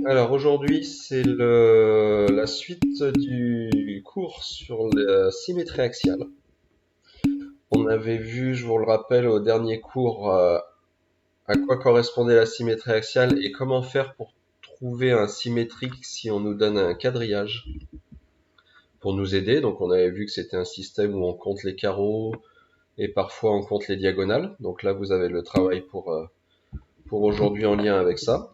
Alors aujourd'hui, c'est la suite du cours sur la symétrie axiale. On avait vu, je vous le rappelle, au dernier cours, à quoi correspondait la symétrie axiale et comment faire pour trouver un symétrique si on nous donne un quadrillage pour nous aider. Donc on avait vu que c'était un système où on compte les carreaux et parfois on compte les diagonales. Donc là, vous avez le travail pour aujourd'hui en lien avec ça.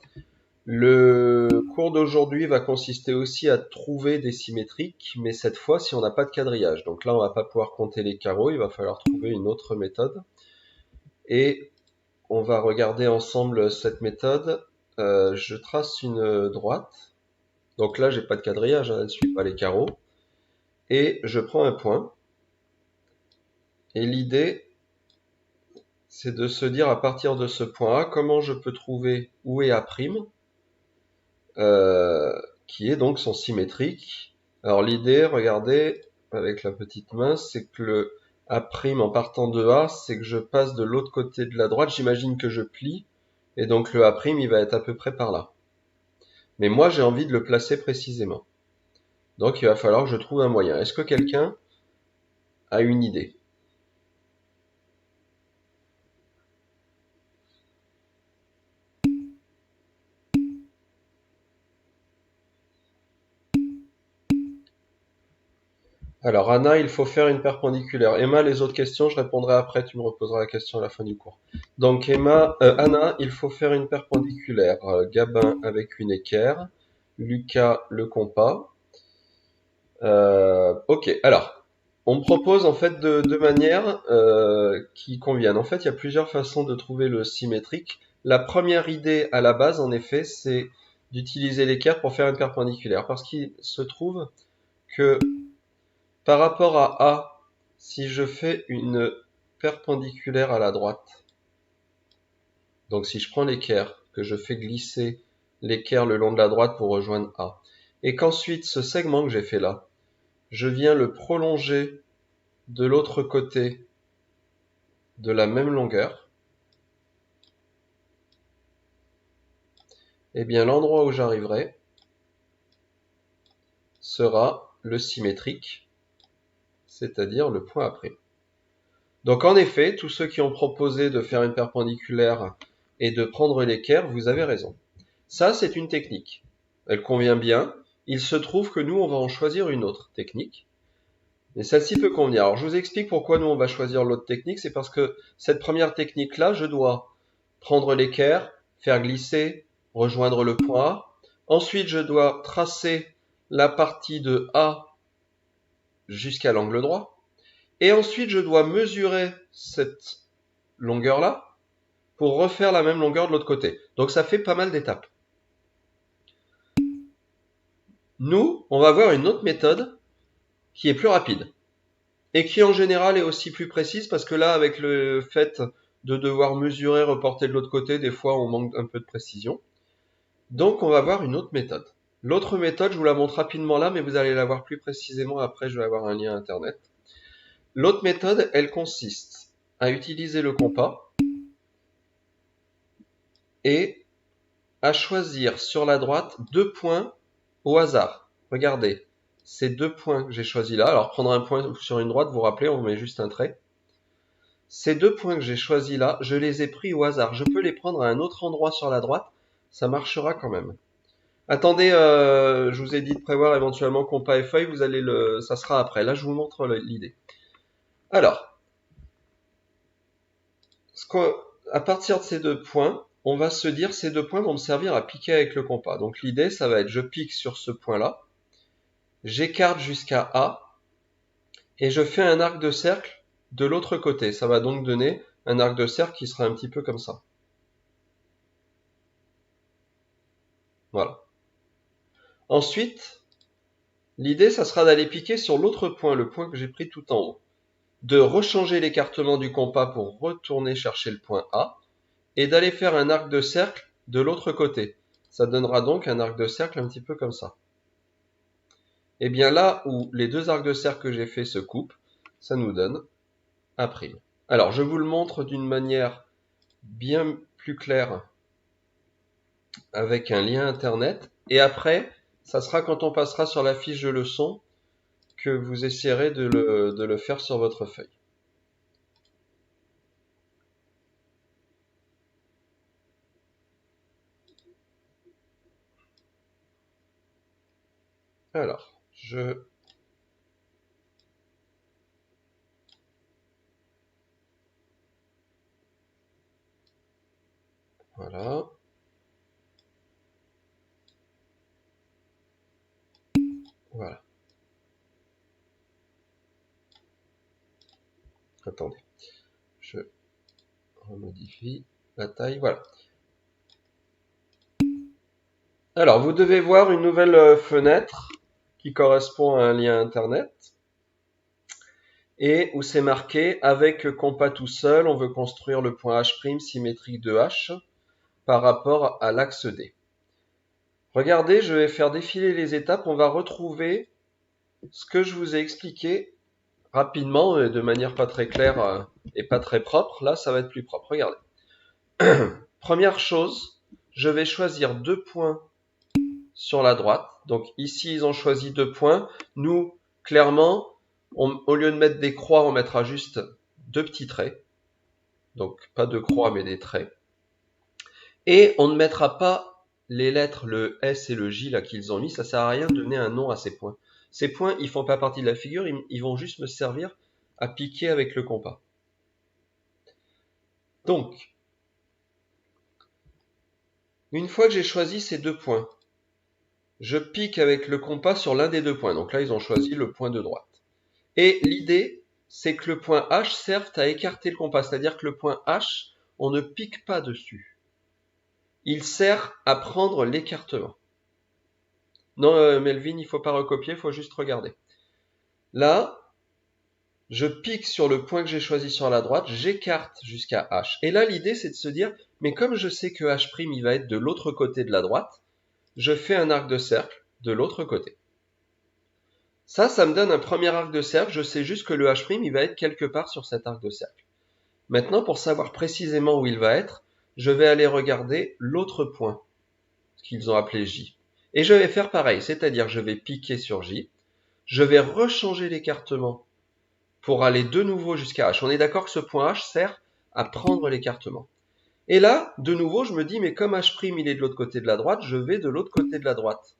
Le cours d'aujourd'hui va consister aussi à trouver des symétriques, mais cette fois si on n'a pas de quadrillage. Donc là, on va pas pouvoir compter les carreaux, il va falloir trouver une autre méthode. Et on va regarder ensemble cette méthode. Je trace une droite. Donc là, j'ai pas de quadrillage, hein, elle ne suit pas les carreaux. Et je prends un point. Et l'idée, c'est de se dire à partir de ce point A, comment je peux trouver où est A', euh, qui est donc son symétrique. Alors l'idée, regardez, avec la petite main, c'est que le A' en partant de A, c'est que je passe de l'autre côté de la droite, j'imagine que je plie, et donc le A', il va être à peu près par là. Mais moi, j'ai envie de le placer précisément. Donc il va falloir que je trouve un moyen. Est-ce que quelqu'un a une idée? Alors Anna, il faut faire une perpendiculaire. Emma, les autres questions, je répondrai après, tu me reposeras la question à la fin du cours. Donc Anna, il faut faire une perpendiculaire. Gabin avec une équerre, Lucas le compas. Ok, alors, on me propose en fait deux manières qui conviennent. En fait, il y a plusieurs façons de trouver le symétrique. La première idée à la base, en effet, c'est d'utiliser l'équerre pour faire une perpendiculaire. Parce qu'il se trouve que par rapport à A, si je fais une perpendiculaire à la droite, donc si je prends l'équerre, que je fais glisser l'équerre le long de la droite pour rejoindre A, et qu'ensuite ce segment que j'ai fait là, je viens le prolonger de l'autre côté de la même longueur, eh bien l'endroit où j'arriverai sera le symétrique, c'est-à-dire le point A'. Donc en effet, tous ceux qui ont proposé de faire une perpendiculaire et de prendre l'équerre, vous avez raison. Ça, c'est une technique. Elle convient bien. Il se trouve que nous, on va en choisir une autre technique. Et celle-ci peut convenir. Alors, je vous explique pourquoi nous, on va choisir l'autre technique. C'est parce que cette première technique-là, je dois prendre l'équerre, faire glisser, rejoindre le point A. Ensuite, je dois tracer la partie de A jusqu'à l'angle droit. Et ensuite, je dois mesurer cette longueur-là pour refaire la même longueur de l'autre côté. Donc, ça fait pas mal d'étapes. Nous, on va voir une autre méthode qui est plus rapide et qui en général est aussi plus précise parce que là, avec le fait de devoir mesurer, reporter de l'autre côté, des fois on manque un peu de précision. Donc on va voir une autre méthode. L'autre méthode, je vous la montre rapidement là, mais vous allez la voir plus précisément après, je vais avoir un lien internet. L'autre méthode, elle consiste à utiliser le compas et à choisir sur la droite deux points au hasard. Regardez, ces deux points que j'ai choisis là, alors prendre un point sur une droite, vous vous rappelez, on met juste un trait. Ces deux points que j'ai choisis là, je les ai pris au hasard. Je peux les prendre à un autre endroit sur la droite, ça marchera quand même. Attendez, je vous ai dit de prévoir éventuellement compas et feuille, ça sera après. Là, je vous montre l'idée. Alors, à partir de ces deux points, on va se dire ces deux points vont me servir à piquer avec le compas. Donc l'idée, ça va être je pique sur ce point-là, j'écarte jusqu'à A et je fais un arc de cercle de l'autre côté. Ça va donc donner un arc de cercle qui sera un petit peu comme ça. Voilà. Ensuite, l'idée, ça sera d'aller piquer sur l'autre point, le point que j'ai pris tout en haut. De rechanger l'écartement du compas pour retourner chercher le point A et d'aller faire un arc de cercle de l'autre côté. Ça donnera donc un arc de cercle un petit peu comme ça. Et bien là où les deux arcs de cercle que j'ai fait se coupent, ça nous donne A'. Alors je vous le montre d'une manière bien plus claire avec un lien internet. Et après, ça sera quand on passera sur la fiche de leçon que vous essayerez de le faire sur votre feuille. Alors, voilà. Voilà. Attendez. Je remodifie la taille. Voilà. Alors, vous devez voir une nouvelle fenêtre qui correspond à un lien Internet et où c'est marqué avec compas tout seul, on veut construire le point H' symétrique de H par rapport à l'axe D. Regardez, je vais faire défiler les étapes. On va retrouver ce que je vous ai expliqué rapidement, de manière pas très claire et pas très propre. Là, ça va être plus propre. Regardez. Première chose, je vais choisir 2 points sur la droite. Donc ici, ils ont choisi 2 points. Nous, clairement, au lieu de mettre des croix, on mettra juste 2 petits traits. Donc pas de croix, mais des traits. Et on ne mettra pas les lettres, le S et le J là qu'ils ont mis. Ça sert à rien de donner un nom à ces points. Ces points, ils font pas partie de la figure. Ils vont juste me servir à piquer avec le compas. Donc, une fois que j'ai choisi ces 2 points, je pique avec le compas sur l'un des 2 points. Donc là, ils ont choisi le point de droite. Et l'idée, c'est que le point H serve à écarter le compas. C'est-à-dire que le point H, on ne pique pas dessus. Il sert à prendre l'écartement. Non, Melvin, il ne faut pas recopier, il faut juste regarder. Là, je pique sur le point que j'ai choisi sur la droite, j'écarte jusqu'à H. Et là, l'idée, c'est de se dire, mais comme je sais que H', il va être de l'autre côté de la droite, je fais un arc de cercle de l'autre côté. Ça me donne un premier arc de cercle. Je sais juste que le H', il va être quelque part sur cet arc de cercle. Maintenant, pour savoir précisément où il va être, je vais aller regarder l'autre point, ce qu'ils ont appelé J. Et je vais faire pareil, c'est-à-dire je vais piquer sur J, je vais rechanger l'écartement pour aller de nouveau jusqu'à H. On est d'accord que ce point H sert à prendre l'écartement. Et là, de nouveau, je me dis, mais comme H' il est de l'autre côté de la droite, je vais de l'autre côté de la droite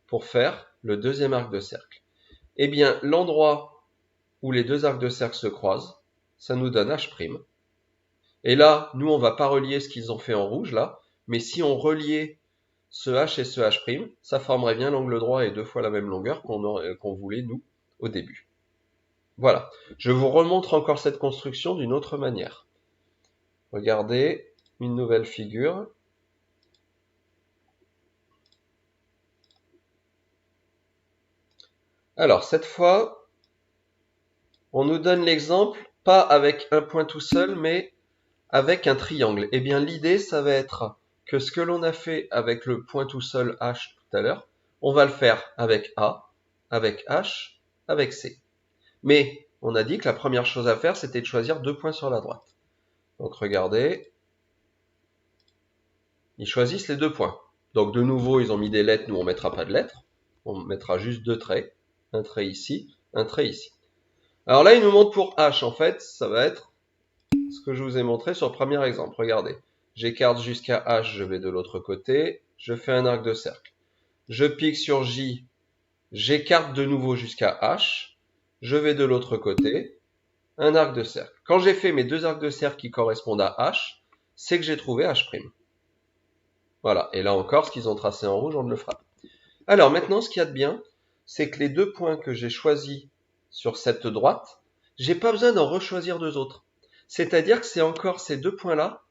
pour faire le deuxième arc de cercle. Eh bien, l'endroit où les deux arcs de cercle se croisent, ça nous donne H'. Et là, nous, on va pas relier ce qu'ils ont fait en rouge, là, mais si on reliait ce H et ce H', ça formerait bien l'angle droit et 2 fois la même longueur qu'on voulait, nous, au début. Voilà. Je vous remontre encore cette construction d'une autre manière. Regardez, une nouvelle figure. Alors, cette fois, on nous donne l'exemple, pas avec un point tout seul, mais avec un triangle. Eh bien, l'idée, ça va être que ce que l'on a fait avec le point tout seul H tout à l'heure, on va le faire avec A, avec H, avec C. Mais on a dit que la première chose à faire, c'était de choisir 2 points sur la droite. Donc regardez, ils choisissent les 2 points. Donc de nouveau, ils ont mis des lettres, nous on mettra pas de lettres. On mettra juste 2 traits. Un trait ici, un trait ici. Alors là, ils nous montrent pour H, en fait, ça va être ce que je vous ai montré sur le premier exemple. Regardez, j'écarte jusqu'à H, je vais de l'autre côté, je fais un arc de cercle. Je pique sur J, j'écarte de nouveau jusqu'à H, je vais de l'autre côté, un arc de cercle. Quand j'ai fait mes 2 arcs de cercle qui correspondent à H, c'est que j'ai trouvé H'. Voilà, et là encore, ce qu'ils ont tracé en rouge, on ne le fera pas. Alors maintenant, ce qu'il y a de bien, c'est que les 2 points que j'ai choisis sur cette droite, j'ai pas besoin d'en rechoisir 2 autres. C'est-à-dire que c'est encore ces 2 points-là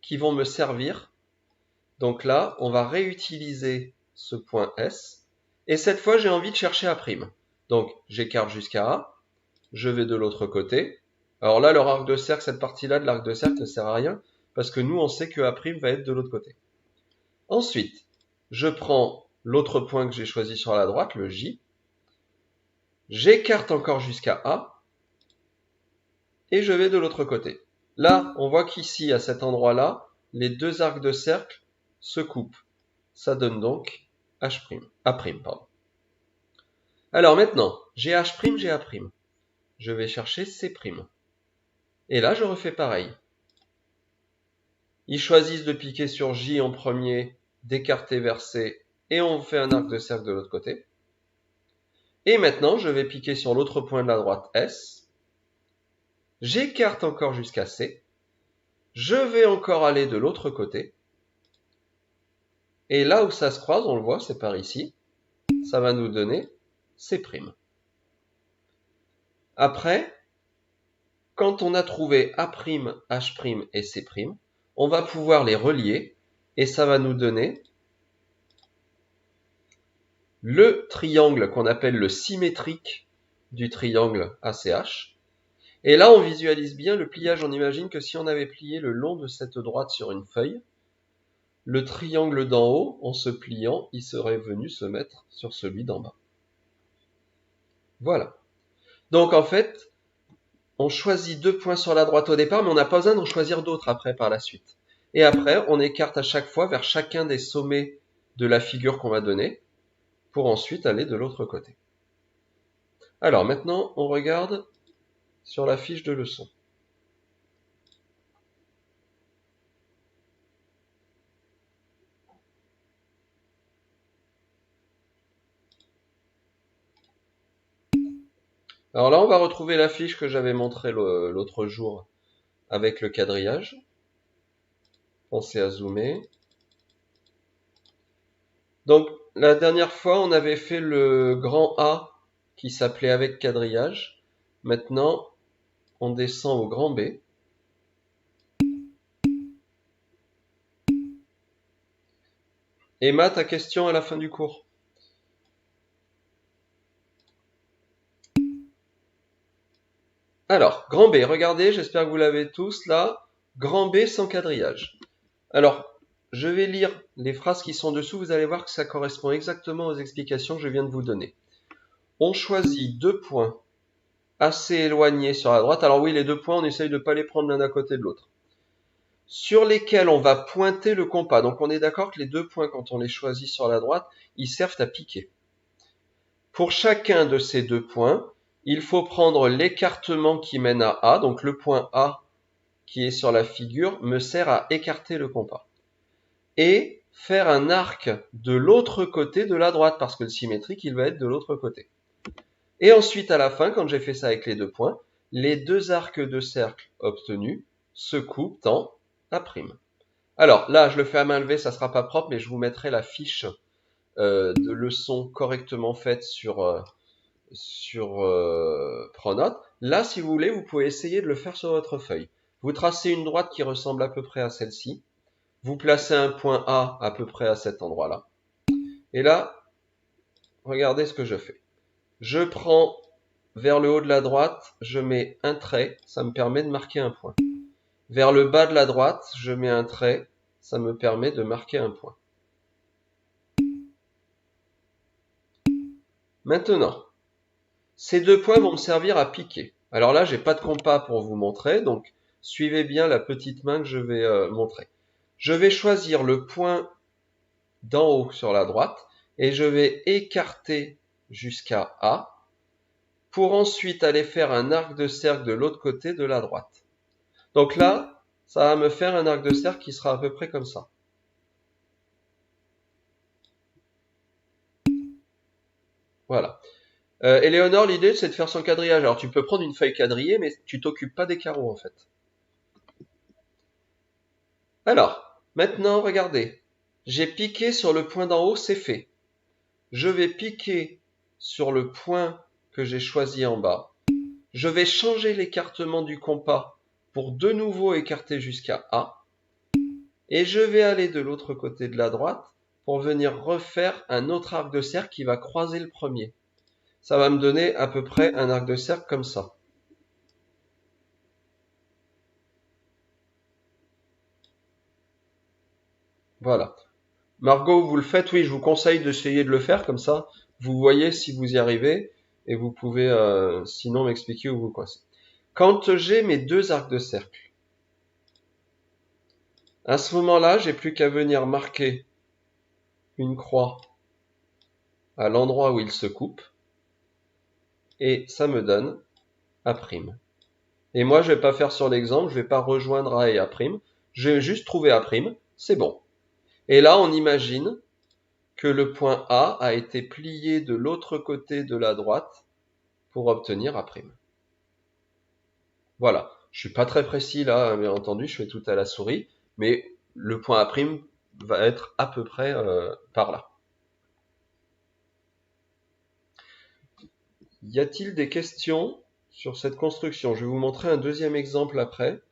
qui vont me servir. Donc là, on va réutiliser ce point S. Et cette fois, j'ai envie de chercher A'. Donc, j'écarte jusqu'à A. Je vais de l'autre côté. Alors là, leur arc de cercle, cette partie-là de l'arc de cercle ne sert à rien parce que nous, on sait que A' va être de l'autre côté. Ensuite, je prends l'autre point que j'ai choisi sur la droite, le J. J'écarte encore jusqu'à A. Et je vais de l'autre côté. Là, on voit qu'ici, à cet endroit-là, les 2 arcs de cercle se coupent. Ça donne donc H', A', pardon. Alors maintenant, j'ai H', j'ai A'. Je vais chercher C'. Et là, je refais pareil. Ils choisissent de piquer sur J en premier, d'écarter vers C, et on fait un arc de cercle de l'autre côté. Et maintenant, je vais piquer sur l'autre point de la droite S. J'écarte encore jusqu'à C. Je vais encore aller de l'autre côté. Et là où ça se croise, on le voit, c'est par ici. Ça va nous donner C'. Après, quand on a trouvé A', H' et C', on va pouvoir les relier et ça va nous donner le triangle qu'on appelle le symétrique du triangle ACH. Et là, on visualise bien le pliage. On imagine que si on avait plié le long de cette droite sur une feuille, le triangle d'en haut, en se pliant, il serait venu se mettre sur celui d'en bas. Voilà. Donc en fait, on choisit 2 points sur la droite au départ, mais on n'a pas besoin d'en choisir d'autres après par la suite. Et après, on écarte à chaque fois vers chacun des sommets de la figure qu'on va donner, pour ensuite aller de l'autre côté. Alors maintenant, on regarde sur la fiche de leçon. Alors là, on va retrouver la fiche que j'avais montrée l'autre jour avec le quadrillage. Pensez à zoomer. Donc, la dernière fois, on avait fait le grand A qui s'appelait avec quadrillage. Maintenant, on descend au grand B. Emma, ta question à la fin du cours. Alors, grand B, regardez, j'espère que vous l'avez tous là. Grand B sans quadrillage. Alors, je vais lire les phrases qui sont dessous. Vous allez voir que ça correspond exactement aux explications que je viens de vous donner. On choisit 2 points assez éloignés sur la droite. Alors oui, les 2 points, on essaye de ne pas les prendre l'un à côté de l'autre. Sur lesquels on va pointer le compas. Donc on est d'accord que les 2 points, quand on les choisit sur la droite, ils servent à piquer. Pour chacun de ces 2 points, il faut prendre l'écartement qui mène à A. Donc le point A qui est sur la figure me sert à écarter le compas. Et faire un arc de l'autre côté de la droite, parce que le symétrique, il va être de l'autre côté. Et ensuite, à la fin, quand j'ai fait ça avec les 2 points, les 2 arcs de cercle obtenus se coupent en A'. Alors là, je le fais à main levée, ça sera pas propre, mais je vous mettrai la fiche de leçon correctement faite sur Pronote. Là, si vous voulez, vous pouvez essayer de le faire sur votre feuille. Vous tracez une droite qui ressemble à peu près à celle-ci. Vous placez un point A à peu près à cet endroit-là. Et là, regardez ce que je fais. Je prends vers le haut de la droite, je mets un trait, ça me permet de marquer un point. Vers le bas de la droite, je mets un trait, ça me permet de marquer un point. Maintenant, ces 2 points vont me servir à piquer. Alors là, j'ai pas de compas pour vous montrer, donc suivez bien la petite main que je vais montrer. Je vais choisir le point d'en haut sur la droite et je vais écarter jusqu'à A pour ensuite aller faire un arc de cercle de l'autre côté de la droite. Donc là, ça va me faire un arc de cercle qui sera à peu près comme ça. Voilà. Éléonore, l'idée c'est de faire son quadrillage. Alors tu peux prendre une feuille quadrillée, mais tu t'occupes pas des carreaux en fait. Alors, maintenant regardez. J'ai piqué sur le point d'en haut, c'est fait. Je vais piquer sur le point que j'ai choisi en bas. Je vais changer l'écartement du compas pour de nouveau écarter jusqu'à A. Et je vais aller de l'autre côté de la droite pour venir refaire un autre arc de cercle qui va croiser le premier. Ça va me donner à peu près un arc de cercle comme ça. Voilà. Margot, vous le faites? Oui, je vous conseille d'essayer de le faire comme ça. Vous voyez si vous y arrivez et vous pouvez sinon m'expliquer où vous coincez. Quand j'ai mes 2 arcs de cercle, à ce moment-là, j'ai plus qu'à venir marquer une croix à l'endroit où il se coupe, et ça me donne A'. Et moi, je vais pas faire sur l'exemple, je vais pas rejoindre A et A', je vais juste trouver A', c'est bon. Et là, on imagine que le point A été plié de l'autre côté de la droite pour obtenir A'. Voilà. Je suis pas très précis là, bien entendu, je fais tout à la souris, mais le point A' va être à peu près par là. Y a-t-il des questions sur cette construction? Je vais vous montrer un deuxième exemple après.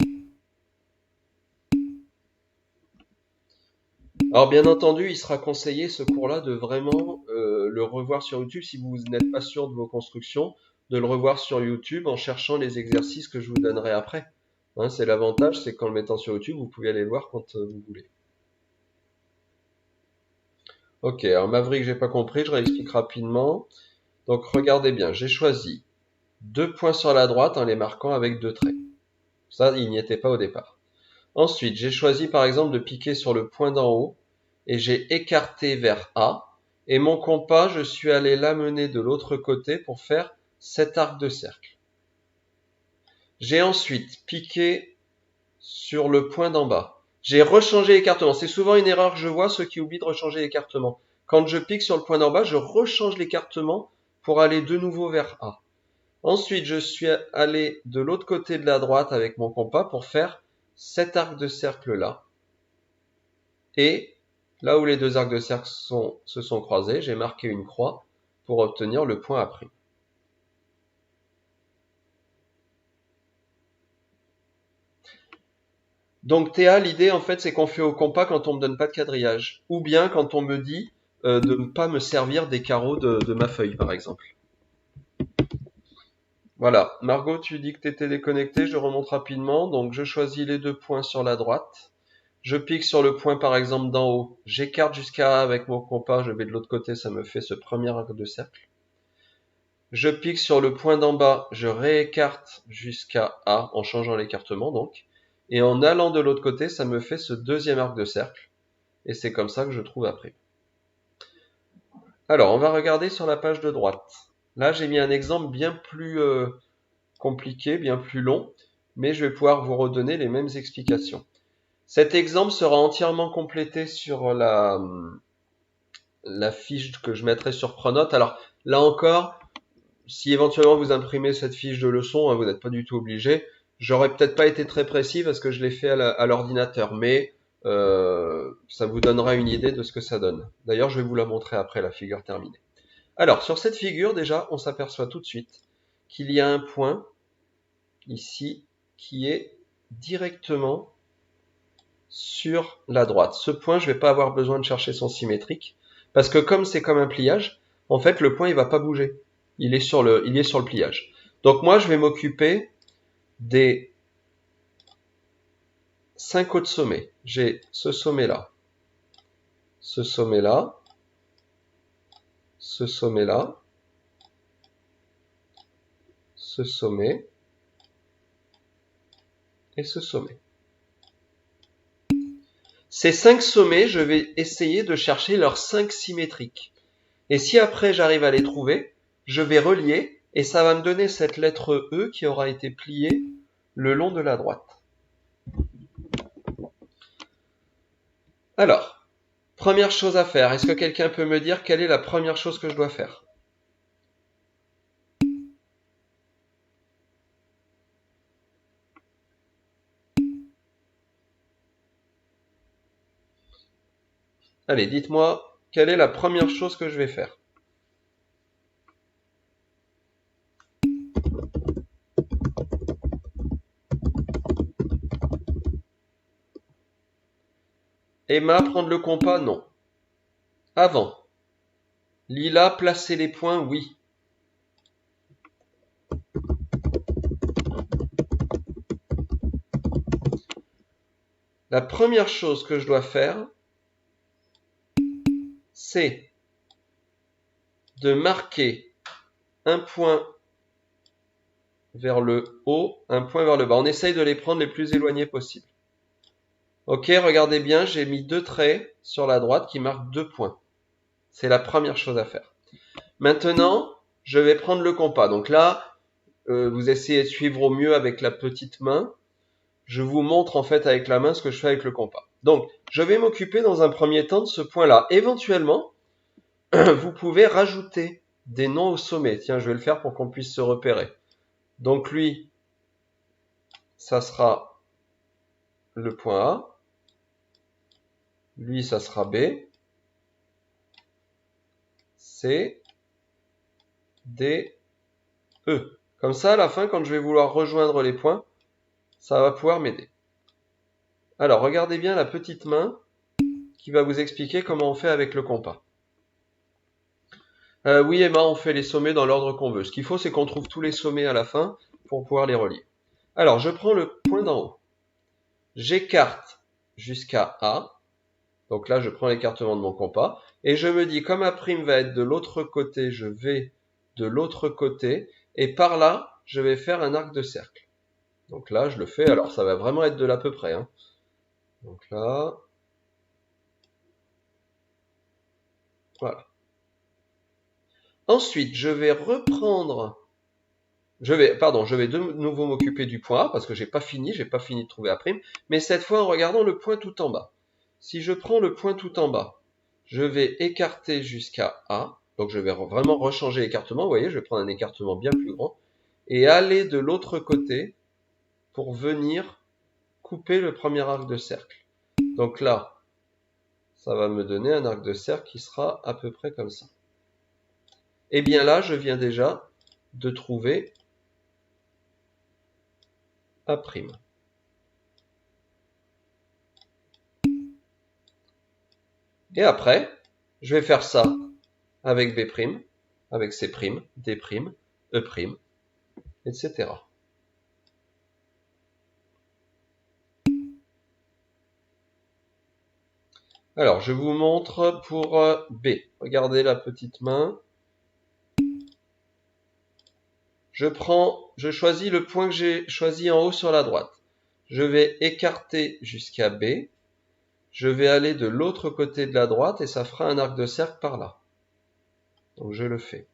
Alors bien entendu, il sera conseillé ce cours-là de vraiment le revoir sur YouTube si vous n'êtes pas sûr de vos constructions, de le revoir sur YouTube en cherchant les exercices que je vous donnerai après. Hein, c'est l'avantage, c'est qu'en le mettant sur YouTube, vous pouvez aller le voir quand vous voulez. Ok, alors Maverick, j'ai pas compris, je réexplique rapidement. Donc regardez bien, j'ai choisi 2 points sur la droite en les marquant avec 2 traits. Ça, il n'y était pas au départ. Ensuite, j'ai choisi par exemple de piquer sur le point d'en haut et j'ai écarté vers A. Et mon compas, je suis allé l'amener de l'autre côté pour faire cet arc de cercle. J'ai ensuite piqué sur le point d'en bas. J'ai rechangé l'écartement. C'est souvent une erreur que je vois, ceux qui oublient de rechanger l'écartement. Quand je pique sur le point d'en bas, je rechange l'écartement pour aller de nouveau vers A. Ensuite, je suis allé de l'autre côté de la droite avec mon compas pour faire cet arc de cercle-là. Et là où les deux arcs de cercle se sont croisés, j'ai marqué une croix pour obtenir le point A'. Donc Théa, l'idée en fait c'est qu'on fait au compas quand on me donne pas de quadrillage, ou bien quand on me dit de ne pas me servir des carreaux de ma feuille par exemple. Voilà, Margot, tu dis que tu étais déconnectée, je remonte rapidement, donc je choisis les 2 points sur la droite, je pique sur le point par exemple d'en haut, j'écarte jusqu'à A avec mon compas, je vais de l'autre côté, ça me fait ce premier arc de cercle. Je pique sur le point d'en bas, je réécarte jusqu'à A en changeant l'écartement donc, et en allant de l'autre côté, ça me fait ce deuxième arc de cercle, et c'est comme ça que je trouve après. Alors, on va regarder sur la page de droite. Là, j'ai mis un exemple bien plus compliqué, bien plus long, mais je vais pouvoir vous redonner les mêmes explications. Cet exemple sera entièrement complété sur la fiche que je mettrai sur Pronote. Alors, là encore, si éventuellement vous imprimez cette fiche de leçon, vous n'êtes pas du tout obligé. J'aurais peut-être pas été très précis parce que je l'ai fait à l'ordinateur, mais ça vous donnera une idée de ce que ça donne. D'ailleurs, je vais vous la montrer après la figure terminée. Alors, sur cette figure, déjà, on s'aperçoit tout de suite qu'il y a un point ici qui est directement sur la droite. Ce point, je ne vais pas avoir besoin de chercher son symétrique parce que comme c'est comme un pliage, en fait, le point, il va pas bouger. Il est sur le pliage. Donc moi, je vais m'occuper des 5 autres sommets. J'ai ce sommet-là, ce sommet-là, ce sommet-là, ce sommet et ce sommet. Ces 5 sommets, je vais essayer de chercher leurs 5 symétriques. Et si après j'arrive à les trouver, je vais relier et ça va me donner cette lettre E qui aura été pliée le long de la droite. Alors, première chose à faire, est-ce que quelqu'un peut me dire quelle est la première chose que je dois faire? Allez, dites-moi, quelle est la première chose que je vais faire? Emma, prendre le compas? Non. Avant. Lila, placer les points? Oui. La première chose que je dois faire, c'est de marquer un point vers le haut, un point vers le bas. On essaye de les prendre les plus éloignés possible. Ok, regardez bien, j'ai mis 2 traits sur la droite qui marquent 2 points. C'est la première chose à faire. Maintenant, je vais prendre le compas. Donc là, vous essayez de suivre au mieux avec la petite main. Je vous montre en fait avec la main ce que je fais avec le compas. Donc, je vais m'occuper dans un premier temps de ce point-là. Éventuellement, vous pouvez rajouter des noms au sommet. Tiens, je vais le faire pour qu'on puisse se repérer. Donc lui, ça sera le point A. Lui, ça sera B. C, D, E. Comme ça, à la fin, quand je vais vouloir rejoindre les points, ça va pouvoir m'aider. Alors, regardez bien la petite main qui va vous expliquer comment on fait avec le compas. Oui, Emma, on fait les sommets dans l'ordre qu'on veut. Ce qu'il faut, c'est qu'on trouve tous les sommets à la fin pour pouvoir les relier. Alors, je prends le point d'en haut. J'écarte jusqu'à A. Donc là, je prends l'écartement de mon compas. Et je me dis, comme A' va être de l'autre côté, je vais de l'autre côté. Et par là, je vais faire un arc de cercle. Donc là, je le fais. Alors, ça va vraiment être de l'à peu près. Hein. Donc là, voilà. Ensuite, je vais de nouveau m'occuper du point A parce que j'ai pas fini de trouver A', mais cette fois en regardant le point tout en bas. Si je prends le point tout en bas, je vais écarter jusqu'à A, donc je vais vraiment rechanger l'écartement, vous voyez, je vais prendre un écartement bien plus grand, et aller de l'autre côté pour venir couper le premier arc de cercle. Donc là, ça va me donner un arc de cercle qui sera à peu près comme ça. Et bien là, je viens déjà de trouver A'. Et après, je vais faire ça avec B', avec C', D', E', etc. Alors, je vous montre pour B. Regardez la petite main. Je choisis le point que j'ai choisi en haut sur la droite. Je vais écarter jusqu'à B. Je vais aller de l'autre côté de la droite et ça fera un arc de cercle par là. Donc je le fais.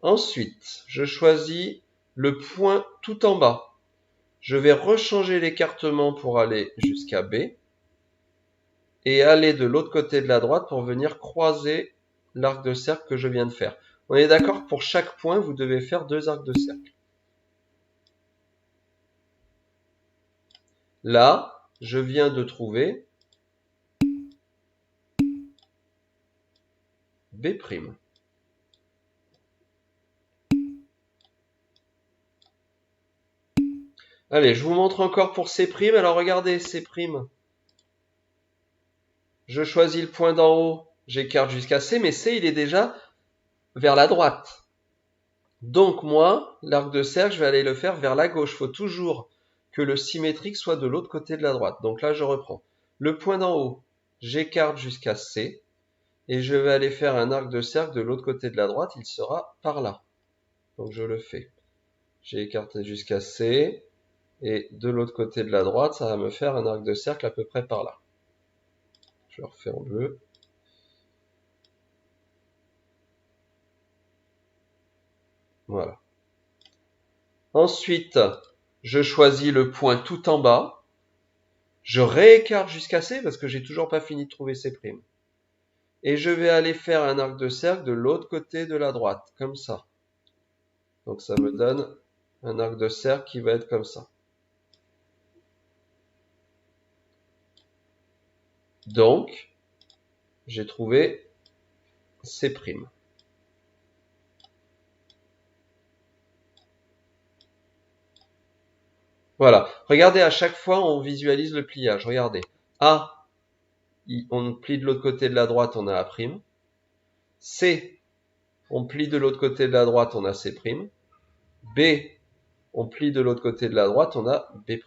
Ensuite, je choisis le point tout en bas. Je vais rechanger l'écartement pour aller jusqu'à B et aller de l'autre côté de la droite pour venir croiser l'arc de cercle que je viens de faire. On est d'accord, pour chaque point, vous devez faire 2 arcs de cercle. Là, je viens de trouver B'. Allez, je vous montre encore pour C'. Alors regardez, C'. Je choisis le point d'en haut, j'écarte jusqu'à C, mais C, il est déjà vers la droite. Donc moi, l'arc de cercle, je vais aller le faire vers la gauche. Il faut toujours que le symétrique soit de l'autre côté de la droite. Donc là, je reprends. Le point d'en haut, j'écarte jusqu'à C, et je vais aller faire un arc de cercle de l'autre côté de la droite, il sera par là. Donc je le fais. J'ai écarté jusqu'à C, et de l'autre côté de la droite, ça va me faire un arc de cercle à peu près par là. Je le refais en bleu. Voilà. Ensuite, je choisis le point tout en bas. Je réécarte jusqu'à C parce que j'ai toujours pas fini de trouver C'. Et je vais aller faire un arc de cercle de l'autre côté de la droite, comme ça. Donc ça me donne un arc de cercle qui va être comme ça. Donc, j'ai trouvé C'. Voilà. Regardez, à chaque fois, on visualise le pliage. Regardez. A, on plie de l'autre côté de la droite, on a A'. C, on plie de l'autre côté de la droite, on a C'. B, on plie de l'autre côté de la droite, on a B'.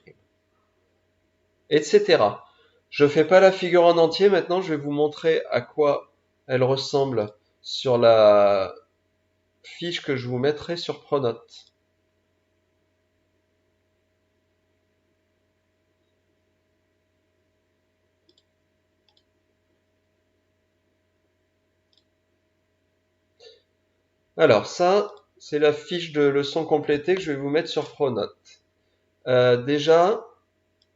Etc. Je fais pas la figure en entier, maintenant je vais vous montrer à quoi elle ressemble sur la fiche que je vous mettrai sur Pronote. Alors ça, c'est la fiche de leçon complétée que je vais vous mettre sur Pronote. Déjà,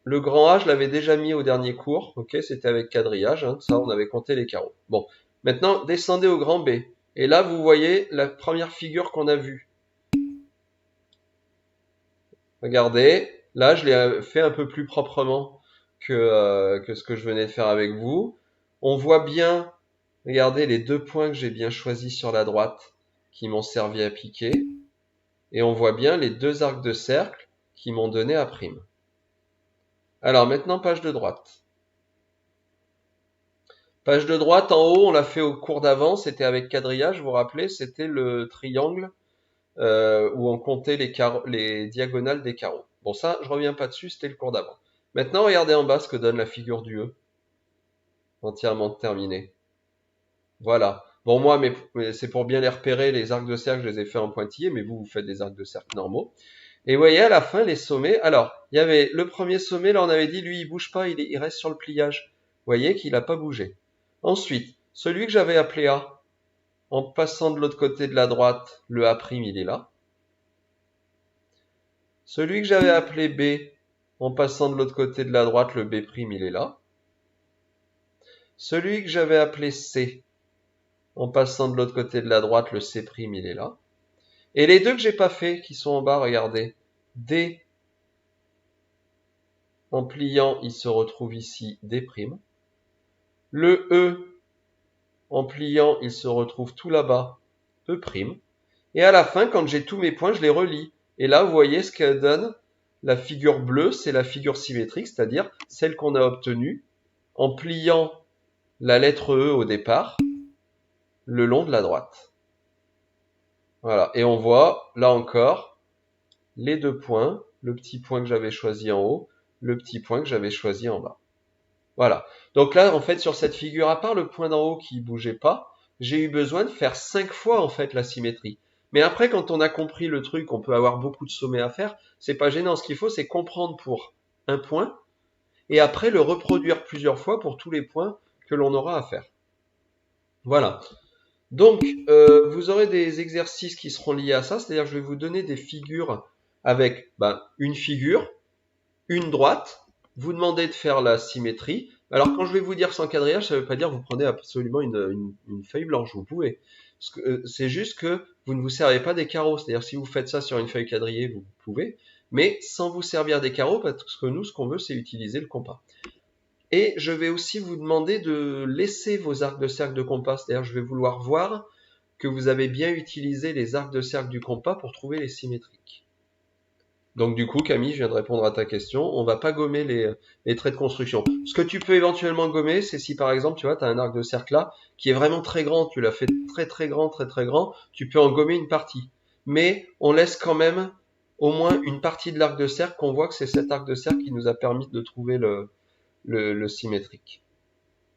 le grand A, je l'avais déjà mis au dernier cours, ok, c'était avec quadrillage, hein, ça on avait compté les carreaux. Bon, maintenant descendez au grand B. Et là, vous voyez la première figure qu'on a vue. Regardez, là je l'ai fait un peu plus proprement que ce que je venais de faire avec vous. On voit bien, regardez les deux points que j'ai bien choisis sur la droite qui m'ont servi à piquer. Et on voit bien les deux arcs de cercle qui m'ont donné A'. Alors maintenant, page de droite. Page de droite, en haut, on l'a fait au cours d'avant, c'était avec quadrillage, vous vous rappelez, c'était le triangle où on comptait les diagonales des carreaux. Bon, ça, je reviens pas dessus, c'était le cours d'avant. Maintenant, regardez en bas ce que donne la figure du E, entièrement terminée. Voilà. Bon, moi, mais c'est pour bien les repérer, les arcs de cercle, je les ai fait en pointillé, mais vous faites des arcs de cercle normaux. Et vous voyez, à la fin, les sommets, alors, il y avait le premier sommet, là, on avait dit, lui, il bouge pas, il reste sur le pliage. Vous voyez qu'il n'a pas bougé. Ensuite, celui que j'avais appelé A, en passant de l'autre côté de la droite, le A', il est là. Celui que j'avais appelé B, en passant de l'autre côté de la droite, le B', il est là. Celui que j'avais appelé C, en passant de l'autre côté de la droite, le C', il est là. Et les deux que j'ai pas fait, qui sont en bas, regardez. D, en pliant, il se retrouve ici D'. Le E, en pliant, il se retrouve tout là-bas, E'. Et à la fin, quand j'ai tous mes points, je les relis. Et là, vous voyez ce que donne la figure bleue, c'est la figure symétrique, c'est-à-dire celle qu'on a obtenue en pliant la lettre E au départ le long de la droite. Voilà. Et on voit, là encore, les deux points, le petit point que j'avais choisi en haut, le petit point que j'avais choisi en bas. Voilà. Donc là, en fait, sur cette figure, à part le point d'en haut qui bougeait pas, j'ai eu besoin de faire 5 fois, en fait, la symétrie. Mais après, quand on a compris le truc, on peut avoir beaucoup de sommets à faire, c'est pas gênant. Ce qu'il faut, c'est comprendre pour un point, et après le reproduire plusieurs fois pour tous les points que l'on aura à faire. Voilà. Donc, vous aurez des exercices qui seront liés à ça, c'est-à-dire que je vais vous donner des figures avec une figure, une droite, vous demandez de faire la symétrie. Alors quand je vais vous dire sans quadrillage, ça ne veut pas dire que vous prenez absolument une feuille blanche, vous pouvez. C'est juste que vous ne vous servez pas des carreaux, c'est-à-dire si vous faites ça sur une feuille quadrillée, vous pouvez, mais sans vous servir des carreaux, parce que nous, ce qu'on veut, c'est utiliser le compas. Et je vais aussi vous demander de laisser vos arcs de cercle de compas, c'est-à-dire je vais vouloir voir que vous avez bien utilisé les arcs de cercle du compas pour trouver les symétriques. Donc du coup, Camille, je viens de répondre à ta question. On va pas gommer les traits de construction. Ce que tu peux éventuellement gommer, c'est si par exemple, tu vois, tu as un arc de cercle là, qui est vraiment très grand, tu l'as fait très très grand, très très grand, tu peux en gommer une partie. Mais on laisse quand même au moins une partie de l'arc de cercle qu'on voit que c'est cet arc de cercle qui nous a permis de trouver le symétrique.